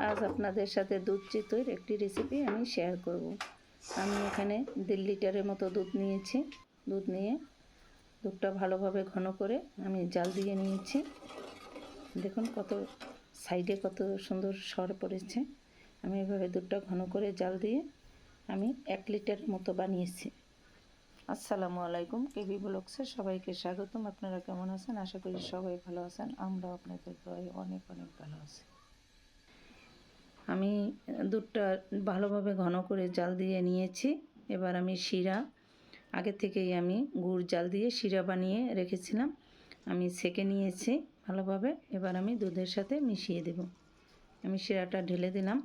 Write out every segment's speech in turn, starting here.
আজ আপনাদের সাথে দুধ চিতইয়ের একটি রেসিপি আমি শেয়ার করব। আমি এখানে 1.5 লিটারের মতো দুধ নিয়েছি। দুধ নিয়ে দুধটা ভালোভাবে ঘন করে আমি জাল দিয়ে নিয়েছি। দেখুন কত সাইডে কত সুন্দর সর পড়েছে। আমি এভাবে দুধটা ঘন করে জাল দিয়ে আমি 1 লিটার মতো বানিয়েছি। আসসালামু আলাইকুম, কেবি ব্লগসে সবাইকে স্বাগতম। আপনারা কেমন আছেন? আশা করি সবাই ভালো আছেন। আমরাও আপনাদের দয়ায় অনেক অনেক ভালো আছি। আমি দুধটা ভালোভাবে ঘন করে জাল দিয়ে নিয়েছি। এবার আমি শিরা আগে থেকেই আমি গুড় জাল দিয়ে শিরা বানিয়ে রেখেছিলাম, আমি সেঁকে নিয়েছি ভালোভাবে। এবার আমি দুধের সাথে মিশিয়ে দেব। আমি শিরাটা ঢেলে দিলাম,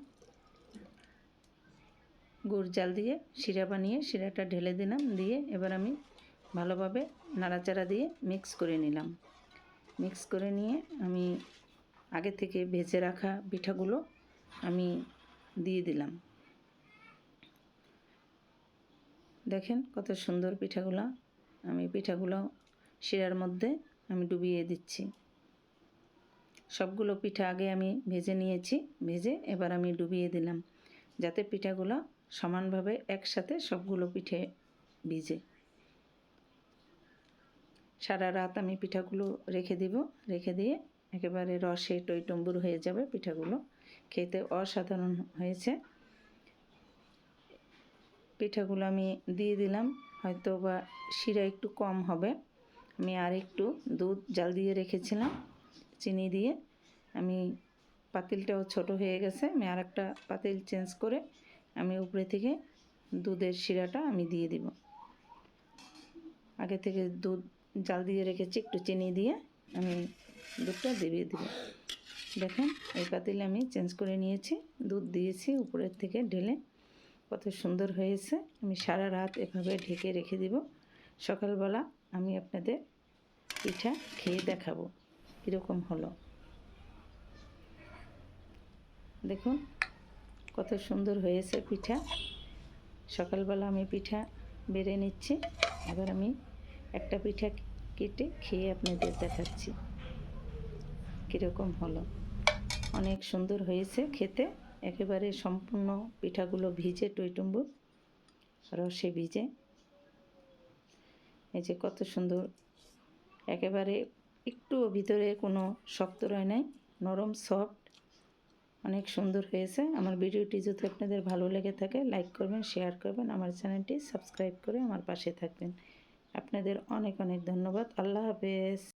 গুড় জাল দিয়ে শিরা বানিয়ে শিরাটা ঢেলে দিলাম, দিয়ে এবার আমি ভালোভাবে নাড়াচাড়া দিয়ে মিক্স করে নিলাম। মিক্স করে নিয়ে আমি আগে থেকে ভেজে রাখা পিঠাগুলো আমি দিয়ে দিলাম। দেখেন কত সুন্দর পিঠাগুলো। আমি পিঠাগুলো শিরার মধ্যে আমি ডুবিয়ে দিচ্ছি। সবগুলো পিঠা আগে আমি ভেজে নিয়েছি, ভেজে এবার আমি ডুবিয়ে দিলাম, যাতে পিঠাগুলো সমানভাবে একসাথে সবগুলো পিঠে ভিজে। সারা রাত আমি পিঠাগুলো রেখে দিব। রেখে দিয়ে একেবারে রসে টইটুম্বুর হয়ে যাবে পিঠাগুলো। খেতে অসাধারণ হয়েছে। পিঠাগুলো আমি দিয়ে দিলাম, হয়তো বা শিরা একটু কম হবে। আমি আর একটু দুধ জাল দিয়ে রেখেছিলাম চিনি দিয়ে। আমি পাতিলটাও ছোট হয়ে গেছে, আমি আর একটা পাতিল চেঞ্জ করে আমি উপরে থেকে দুধের শিরাটা আমি দিয়ে দিব। আগে থেকে দুধ জাল দিয়ে রেখেছি, একটু চিনি দিয়ে আমি দুধটা দিয়ে দিব। দেখেন এই পাতিলে আমি চেঞ্জ করে নিয়েছি, দুধ দিয়েছি উপরের থেকে ঢেলে। কত সুন্দর হয়েছে। আমি সারা রাত এভাবে ঢেকে রেখে দিব। সকালবেলা আমি আপনাদের পিঠা খেয়ে দেখাবো কীরকম হলো। দেখুন কত সুন্দর হয়েছে পিঠা। সকালবেলা আমি পিঠা বেড়ে নিচ্ছি। এবার আমি একটা পিঠা কেটে খেয়ে আপনাদের দেখাচ্ছি কীরকম হলো। অনেক সুন্দর হয়েছে খেতে, একেবারে সম্পূর্ণ পিঠাগুলো ভিজে টইটুম্বুর রসে ভিজে। এই যে কত সুন্দর, একেবারে একটুও ভিতরে কোনো শক্ত রয় নাই, নরম সফট, অনেক সুন্দর হয়েছে। আমার ভিডিওটি যদি আপনাদের ভালো লেগে থাকে লাইক করবেন, শেয়ার করবেন, আমার চ্যানেলটি সাবস্ক্রাইব করে আমার পাশে থাকবেন। আপনাদের অনেক অনেক ধন্যবাদ। আল্লাহ হাফেজ।